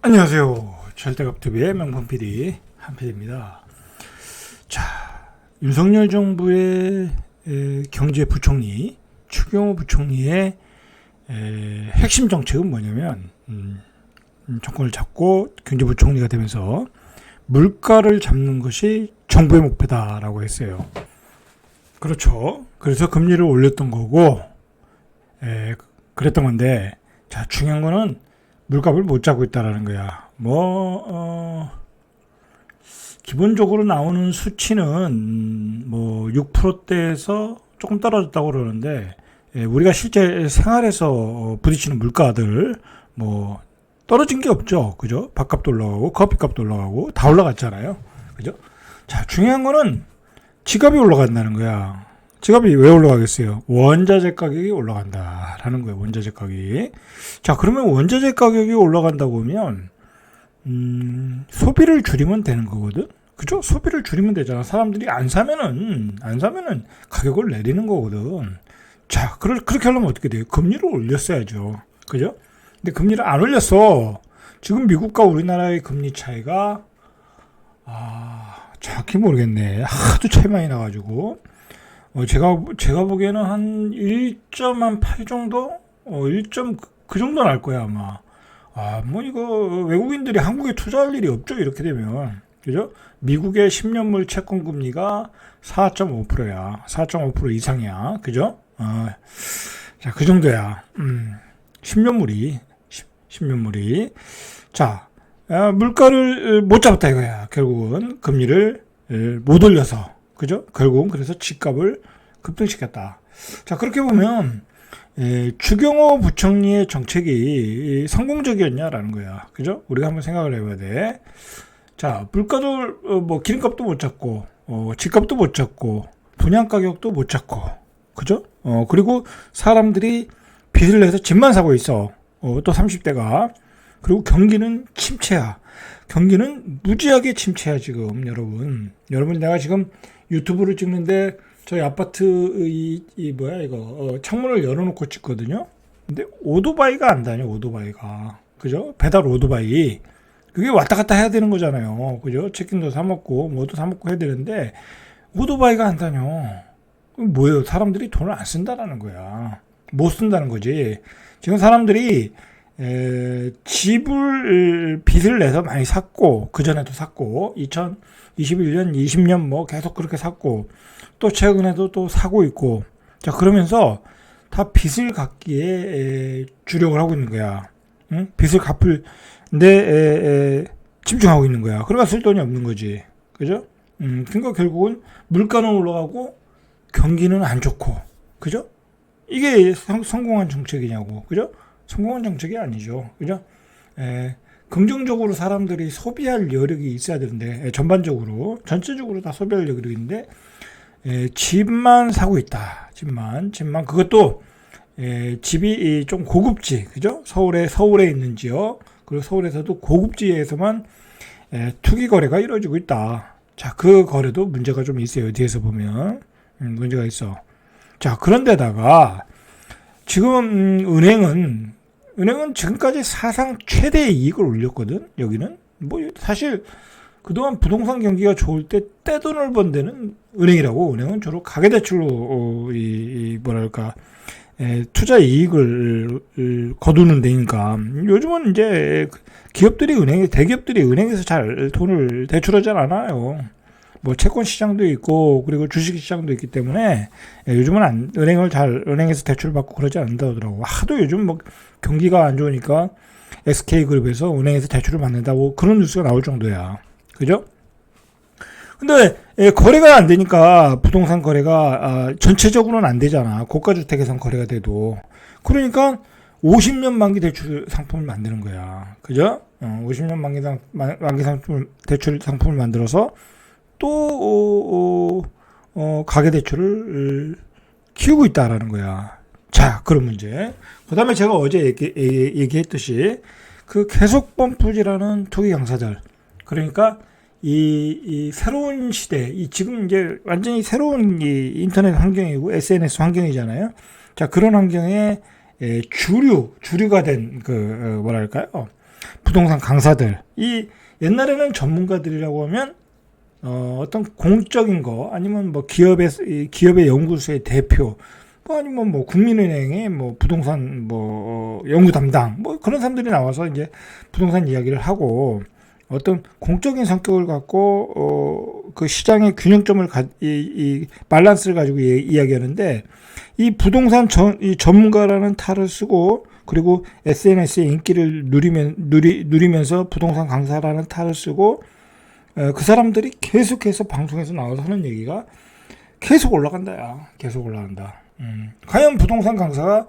안녕하세요. 절대값TV의 명품 PD 한PD입니다. 자, 윤석열 정부의 경제부총리 추경호 부총리의 핵심 정책은 뭐냐면 정권을 잡고 경제부총리가 되면서 물가를 잡는 것이 정부의 목표다라고 했어요. 그렇죠. 그래서 금리를 올렸던 거고 그랬던 건데, 자, 중요한 거는 물값을 못 잡고 있다라는 거야. 기본적으로 나오는 수치는 6%대에서 조금 떨어졌다고 그러는데, 우리가 실제 생활에서 부딪히는 물가들, 떨어진 게 없죠. 그죠? 밥값도 올라가고, 커피값도 올라가고, 다 올라갔잖아요. 그죠? 자, 중요한 거는 지갑이 올라간다는 거야. 지갑이 왜 올라가겠어요? 원자재 가격이 올라간다라는 거예요. 원자재 가격이. 자, 그러면 원자재 가격이 올라간다고 하면 소비를 줄이면 되는 거거든. 그죠? 소비를 줄이면 되잖아. 사람들이 안 사면은 가격을 내리는 거거든. 자, 그렇게 하려면 어떻게 돼요? 금리를 올렸어야죠. 그죠? 근데 금리를 안 올렸어. 지금 미국과 우리나라의 금리 차이가 정확히 모르겠네. 하도 차이 많이 나가지고. 제가 보기에는 한 1.8 정도? 1점 그 정도 날 거야, 아마. 이거 외국인들이 한국에 투자할 일이 없죠, 이렇게 되면. 그죠? 미국의 10년물 채권 금리가 4.5%야. 4.5% 이상이야. 그죠? 자, 그 정도야. 10년물이. 자, 물가를 못 잡았다 이거야. 결국은 금리를 못 올려서. 그죠? 결국은 그래서 집값을 급등시켰다. 자, 그렇게 보면 추경호 부총리의 정책이 성공적이었냐라는 거야. 그죠? 우리가 한번 생각을 해봐야 돼. 자, 물가도 기름값도 못 잡고 집값도 못 잡고 분양가격도 못 잡고, 그죠? 그리고 사람들이 빚을 내서 집만 사고 있어. 또 30대가. 그리고 경기는 침체야. 경기는 무지하게 침체야, 지금, 여러분. 내가 지금 유튜브를 찍는데, 저희 아파트, 창문을 열어놓고 찍거든요? 근데 오토바이가 안 다녀, 오토바이가. 그죠? 배달 오토바이. 그게 왔다 갔다 해야 되는 거잖아요. 그죠? 치킨도 사먹고, 뭐도 사먹고 해야 되는데, 오토바이가 안 다녀. 뭐예요? 사람들이 돈을 안 쓴다라는 거야. 못 쓴다는 거지. 지금 사람들이, 집을 빚을 내서 많이 샀고, 그전에도 샀고, 2021년, 20년 계속 그렇게 샀고, 또 최근에도 또 사고 있고, 자, 그러면서 다 빚을 갚기에 주력을 하고 있는 거야. 응? 빚을 갚을데 집중하고 있는 거야. 그러니까 쓸 돈이 없는 거지. 그죠? 그러니까 결국은 물가는 올라가고 경기는 안 좋고, 그죠? 이게 성공한 정책이냐고, 그죠? 성공한 정책이 아니죠. 그죠? 긍정적으로 사람들이 소비할 여력이 있어야 되는데, 전체적으로 다 소비할 여력인데, 집만 사고 있다. 집만. 그것도, 집이 좀 고급지, 그죠? 서울에 있는 지역, 그리고 서울에서도 고급지에서만, 투기 거래가 이루어지고 있다. 자, 그 거래도 문제가 좀 있어요. 뒤에서 보면. 문제가 있어. 자, 그런데다가, 지금, 은행은 지금까지 사상 최대의 이익을 올렸거든. 여기는 사실 그동안 부동산 경기가 좋을 때 떼돈을 번 데는 은행이라고. 은행은 주로 가계대출로 투자 이익을 거두는 데니까. 요즘은 이제 대기업들이 은행에서 잘 돈을 대출하지 않아요. 채권 시장도 있고, 그리고 주식 시장도 있기 때문에, 요즘은 은행에서 대출 받고 그러지 않는다 하더라고. 하도 요즘 경기가 안 좋으니까, SK그룹에서 은행에서 대출을 받는다고 그런 뉴스가 나올 정도야. 그죠? 근데, 거래가 안 되니까, 부동산 거래가, 전체적으로는 안 되잖아. 고가주택에선 거래가 돼도. 그러니까, 50년 만기 대출 상품을 만드는 거야. 그죠? 50년 만기 상품, 대출 상품을 만들어서, 또 가계대출을 키우고 있다라는 거야. 자, 그런 문제. 그 다음에 제가 어제 얘기했듯이 그 계속범프지라는 투기 강사들, 그러니까 이 새로운 시대, 지금 이제 완전히 새로운 이 인터넷 환경이고 SNS 환경이잖아요. 자, 그런 환경에 주류가 된 부동산 강사들, 이 옛날에는 전문가들이라고 하면 어떤 공적인 거 아니면 뭐 기업의 연구소의 대표 뭐 아니면 뭐 국민은행의 뭐 부동산 뭐 연구 담당 뭐 그런 사람들이 나와서 이제 부동산 이야기를 하고 어떤 공적인 성격을 갖고 그 시장의 균형점을 이 밸런스를 가지고 이야기하는데 이 부동산 이 전문가라는 탈을 쓰고 그리고 SNS의 인기를 누리면서 부동산 강사라는 탈을 쓰고 그 사람들이 계속해서 방송에서 나와서 하는 얘기가 계속 올라간다. 계속 올라간다. 과연 부동산 강사가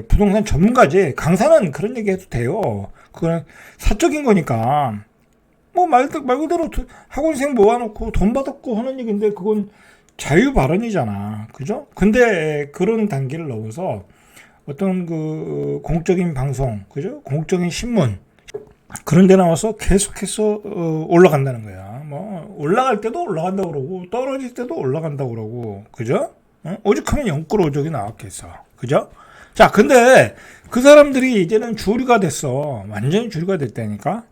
부동산 전문가지. 강사는 그런 얘기 해도 돼요. 그건 사적인 거니까. 뭐 말 그대로 학원생 모아놓고 돈 받았고 하는 얘기인데 그건 자유 발언이잖아. 그죠? 근데 그런 단계를 넘어서 어떤 그 공적인 방송, 그죠? 공적인 신문 그런 데 나와서 계속해서 올라간다는 거야. 뭐 올라갈 때도 올라간다고 그러고 떨어질 때도 올라간다고 그러고. 그죠? 오죽하면 영끌오죽이 나왔겠어. 그죠? 자, 근데 그 사람들이 이제는 주류가 됐어. 완전히 주류가 됐다니까.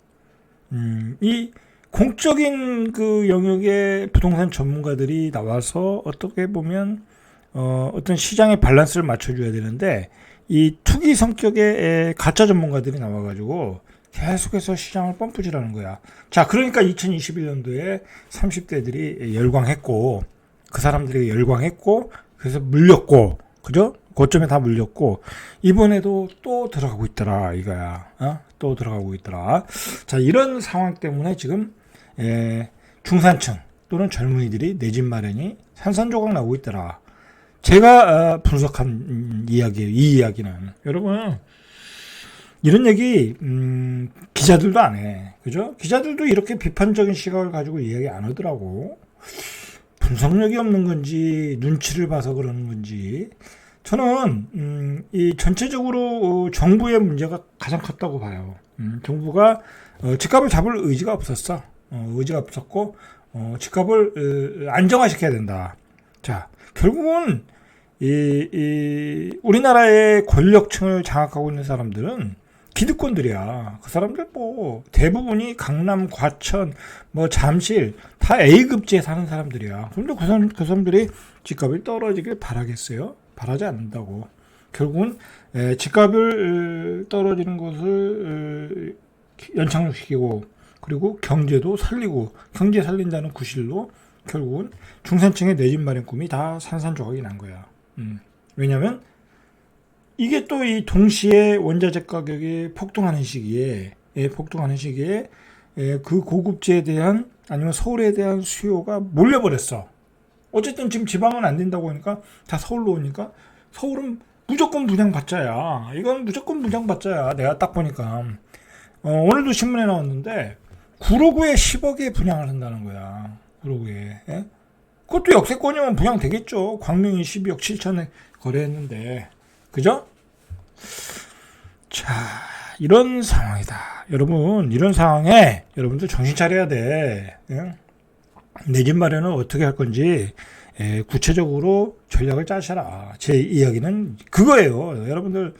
이 공적인 그 영역의 부동산 전문가들이 나와서 어떻게 보면 어떤 시장의 밸런스를 맞춰줘야 되는데 이 투기 성격의 가짜 전문가들이 나와가지고 계속해서 시장을 펌프질하는 거야. 자, 그러니까 2021년도에 30대들이 열광했고 그 사람들이 열광했고 그래서 물렸고 그죠? 고점에 다 물렸고 이번에도 또 들어가고 있더라 이거야. 또 들어가고 있더라. 자, 이런 상황 때문에 지금 중산층 또는 젊은이들이 내 집 마련이 산산조각 나고 있더라. 제가 분석한 이야기예요. 이 이야기는 여러분 이런 얘기 기자들도 안 해. 그죠? 기자들도 이렇게 비판적인 시각을 가지고 이야기 안 하더라고. 분석력이 없는 건지 눈치를 봐서 그러는 건지 저는 이 전체적으로 정부의 문제가 가장 컸다고 봐요. 정부가 집값을 잡을 의지가 없었어. 의지가 없었고 집값을 안정화시켜야 된다. 자, 결국은 우리나라의 권력층을 장악하고 있는 사람들은 기득권들이야. 그 사람들 뭐 대부분이 강남, 과천, 뭐 잠실 다 A급지에 사는 사람들이야. 그런데 그 사람들이 집값이 떨어지길 바라겠어요? 바라지 않는다고. 결국은 집값을 떨어지는 것을 연착륙시키고 그리고 경제도 살리고 경제 살린다는 구실로 결국은 중산층의 내 집 마련 꿈이 다 산산조각이 난 거야. 왜냐하면 이게 또 이 동시에 원자재 가격이 폭등하는 시기에 그 고급지에 대한 아니면 서울에 대한 수요가 몰려버렸어. 어쨌든 지금 지방은 안 된다고 하니까 다 서울로 오니까 서울은 무조건 분양받자야. 이건 무조건 분양받자야. 내가 딱 보니까 오늘도 신문에 나왔는데 구로구에 10억에 분양을 한다는 거야. 구로구에. 예? 그것도 역세권이면 분양되겠죠. 광명이 12억 7천에 거래했는데. 그죠? 자, 이런 상황이다. 여러분, 이런 상황에 여러분들 정신 차려야 돼. 예? 내 집 마련은 어떻게 할 건지 구체적으로 전략을 짜셔라. 제 이야기는 그거예요. 여러분들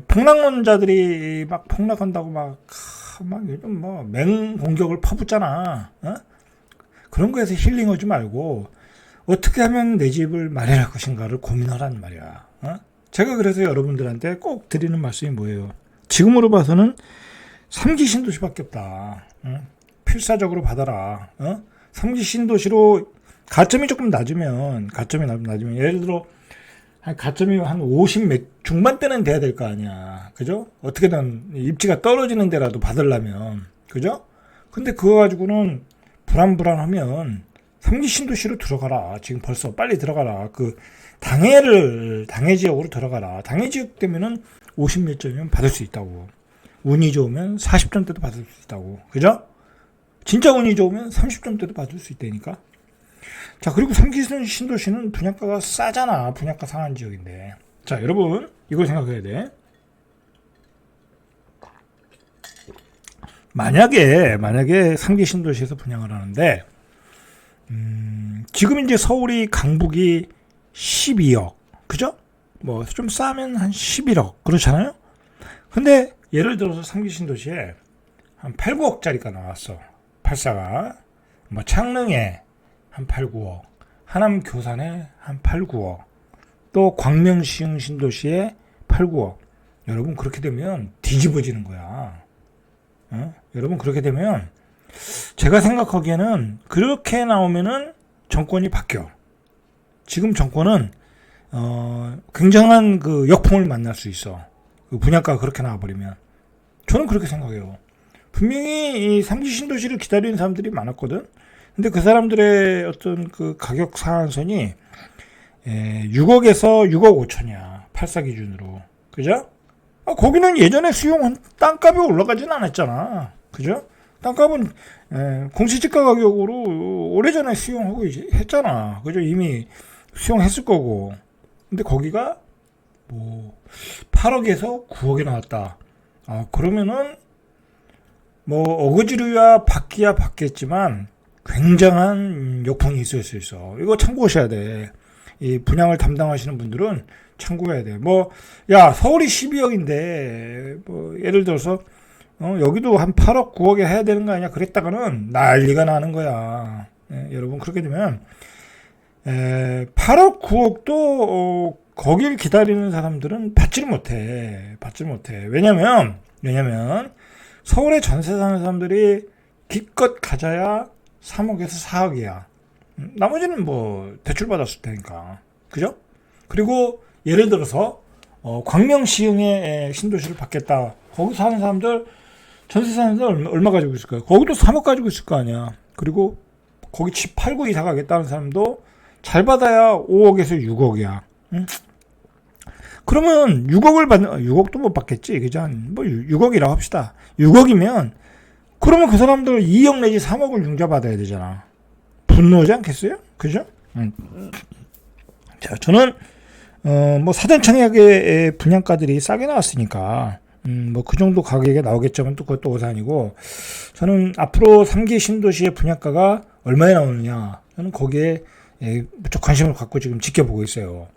폭락론자들이 막 폭락한다고 막 요즘 뭐 맹공격을 퍼붓잖아. 어? 그런 거에서 힐링하지 말고 어떻게 하면 내 집을 마련할 것인가를 고민하란 말이야. 어? 제가 그래서 여러분들한테 꼭 드리는 말씀이 뭐예요? 지금으로 봐서는 3기 신도시밖에 없다. 필사적으로 받아라. 3기 신도시로 가점이 조금 낮으면 예를 들어 가점이 한 50 중반대는 돼야 될 거 아니야. 그죠? 어떻게든 입지가 떨어지는 데라도 받으려면. 그죠? 근데 그거 가지고는 불안하면 3기 신도시로 들어가라. 지금 벌써 빨리 들어가라. 그 당해 지역으로 들어가라. 당해 지역 되면은 50몇 점이면 받을 수 있다고. 운이 좋으면 40점대도 받을 수 있다고. 그죠? 진짜 운이 좋으면 30점대도 받을 수 있다니까. 자, 그리고 3기 신도시는 분양가가 싸잖아. 분양가 상한 지역인데. 자, 여러분 이걸 생각해야 돼. 만약에 3기 신도시에서 분양을 하는데 지금 이제 서울이 강북이 12억. 그죠? 뭐 좀 싸면 한 11억. 그렇잖아요? 근데 예를 들어서 3기 신도시에 한 8, 9억짜리가 나왔어. 8사가. 뭐 창릉에 한 8, 9억, 하남 교산에 한 8, 9억, 또 광명시흥 신도시에 8, 9억. 여러분 그렇게 되면 뒤집어지는 거야. 여러분 그렇게 되면 제가 생각하기에는 그렇게 나오면은 정권이 바뀌어. 지금 정권은 굉장한 그 역풍을 만날 수 있어. 그 분양가가 그렇게 나와버리면. 저는 그렇게 생각해요. 분명히 이 3기 신도시를 기다리는 사람들이 많았거든. 근데 그 사람들의 어떤 그 가격 상한선이 6억에서 6억 5천이야. 8사 기준으로. 그죠? 거기는 예전에 수용 땅값이 올라가진 않았잖아. 그죠? 땅값은 공시지가 가격으로 오래전에 수용하고 했잖아. 그죠? 이미 수용했을 거고. 근데 거기가 뭐 8억에서 9억에 나왔다. 그러면은 뭐 어거지로야 받기야 받겠지만 굉장한 역풍이 있을 수 있어. 이거 참고하셔야 돼. 이 분양을 담당하시는 분들은 참고해야 돼. 뭐, 야, 서울이 12억인데, 뭐, 예를 들어서, 여기도 한 8억, 9억에 해야 되는 거 아니야? 그랬다가는 난리가 나는 거야. 여러분, 그렇게 되면, 8억, 9억도, 거길 기다리는 사람들은 받지를 못해. 왜냐면, 서울에 전세 사는 사람들이 기껏 가져야 3억에서 4억이야. 나머지는 뭐 대출 받았을 테니까. 그죠? 그리고 예를 들어서 광명시흥의 신도시를 받겠다. 거기 사는 사람들, 전세 사는 사람들 얼마 가지고 있을까요? 거기도 3억 가지고 있을 거 아니야. 그리고 거기 집 팔고 이사 가겠다는 사람도 잘 받아야 5억에서 6억이야. 응? 그러면 6억도 못 받겠지. 그죠? 뭐 6억이라고 합시다. 6억이면 그러면 그 사람들 2억 내지 3억을 융자받아야 되잖아. 분노하지 않겠어요? 그죠? 자, 저는 뭐 사전청약의 분양가들이 싸게 나왔으니까 뭐 그 정도 가격에 나오겠지만 또 그것도 오산이고, 저는 앞으로 3기 신도시의 분양가가 얼마에 나오느냐, 저는 거기에 무척 관심을 갖고 지금 지켜보고 있어요.